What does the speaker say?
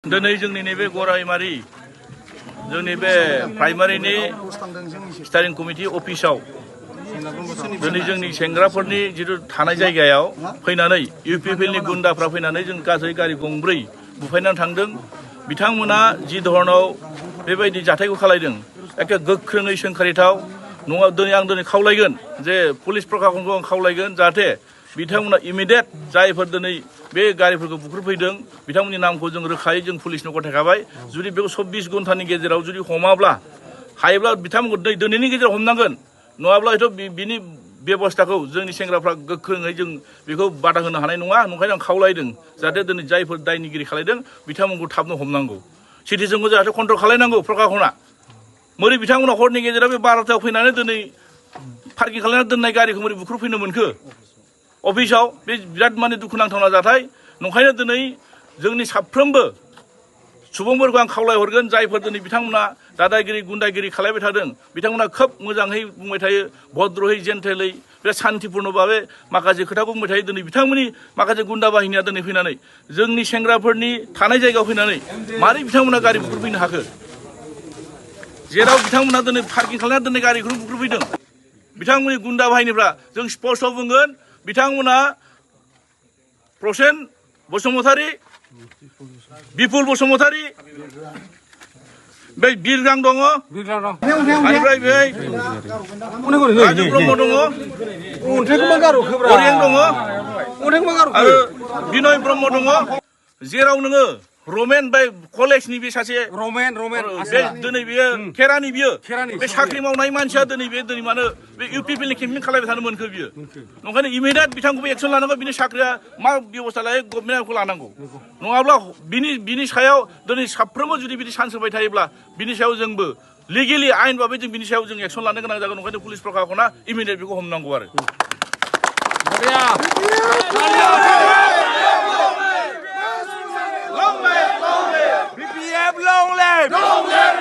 दिनै जोंनि नैबे गरायमारि जोंनि बे प्राइमारिनि स्टारिं कमिटि अफिसाव दिनै जोंनि सेंग्राफोरनि जिथु थानाय जायगायाव फैनानै इउपिपिएलनि गुन्दाफ्रा फैनानै जों गासै गारि गंब्रै बुफायनानै थांदों। बिथांमोना जि धरनाव बेबायदि जाथायखौ खालायदों एखे गोख्रोङै सोंखारिथाव नङा। दिनै खावलायगोन जे पुलिस प्रशासनखौ आं खावलायगोन जाहाथे बिथांमोना इमिडियेट जायफोर दिनै बे गारिफोरखौ बुख्रुबफैदों बिथांमोननि नामखौ जों रोखायै जों पुलिसनो गथायखाबाय। जुदि बेखौ 24 घन्टानि गेजेराव जुदि हमाब्ला हायोब्ला बिथांमोनखौ दिनैनि गेजेराव हमनांगोन, नङाब्ला हयथ' बिनि बेबस्थाखौ जोंनि सेंग्राफ्रा गोख्रोङै जों बेखौ बादा होनो हानाय नङा। ओंखायनो आं खावलायदों जाहाथे दिनै जायफोर दायनिगिरि खालायदों बिथांमोनखौ थाबनो हमनांगौ, सिटिजोनखौ जाहाथे कन्ट्रल खालायनांगौ प्रशासना। मोरै बिथांमोना हरनि गेजेराव बे 12टायाव फैनानै दिनै पार्किं खालामनानै दोननाय गारिखौ मोरै बुख्रुबफैनो मोनखो अफिसाव? बे बिराद माने दुखुनांथावना जाथाय। नंखायनो दिनै जोंनि साफ्रोमबो सुबुंफोरखौ आं खावलायहरगोन जायफोर दिनै बिथांमोना दादागिरि गुन्दागिरि खालायबाय थादों बिथांमोना खोब मोजाङै बुंबाय थायो, भद्रहै जेन्टेलै बे सान्थिपुर्ण भाबै माखासे खोथाखौ बुंबाय थायो। दिनै बिथांमोननि माखासे गुन्दा बाहिनिया दिनै फैनानै जोंनि सेंग्राफोरनि थानाय जायगायाव फैनानै मारै बिथांमोना गारि बुख्रुबफैनो हाखो? जेराव बिथांमोना दिनै पार्किं खालामनानै दोननाय गारिखौनो बुख्रुबफैदों। बिथांमोननि गुन्दा बाहिनिफ्रा जों स्पष्ट बुंगोन बिथांमोना प्रसेन बसुमतारी, बिपुल बसुमतारी, बे बिरगां दङ, बेनिफ्राय बे राजु ब्रह्म दङ, अरियन दङ आरो बिनय ब्रह्म दङ। जेराव नोङो रमेन बाय कलेजनि बे सासे रमेन दिनै बेयो खेरानि बियो बे साख्रि मावनाय मानसिया दिनै मानो बे इउपिपिएलनि केम्पिं खालायबाय थानो मोनखो बियो? ओंखायनो इमिडियेट बिथांखौबो एक्सन लानांगौ। बिनि साख्रिया मा बेबस्था लायो गभर्नमेन्टखौ लानांगौ, नङाब्ला बिनि सायाव दिनै साफ्रोमबो जुदि बिदि चान्स होबाय थायोब्ला बिनि सायाव जोंबो लिगेलि आयेन भाबै जों बिनि सायाव जों एक्सन लानो गोनां जागोन। ओंखायनो पुलिस प्रशासना इमिडियेट बेखौ हमनांगौ आरो। Long live!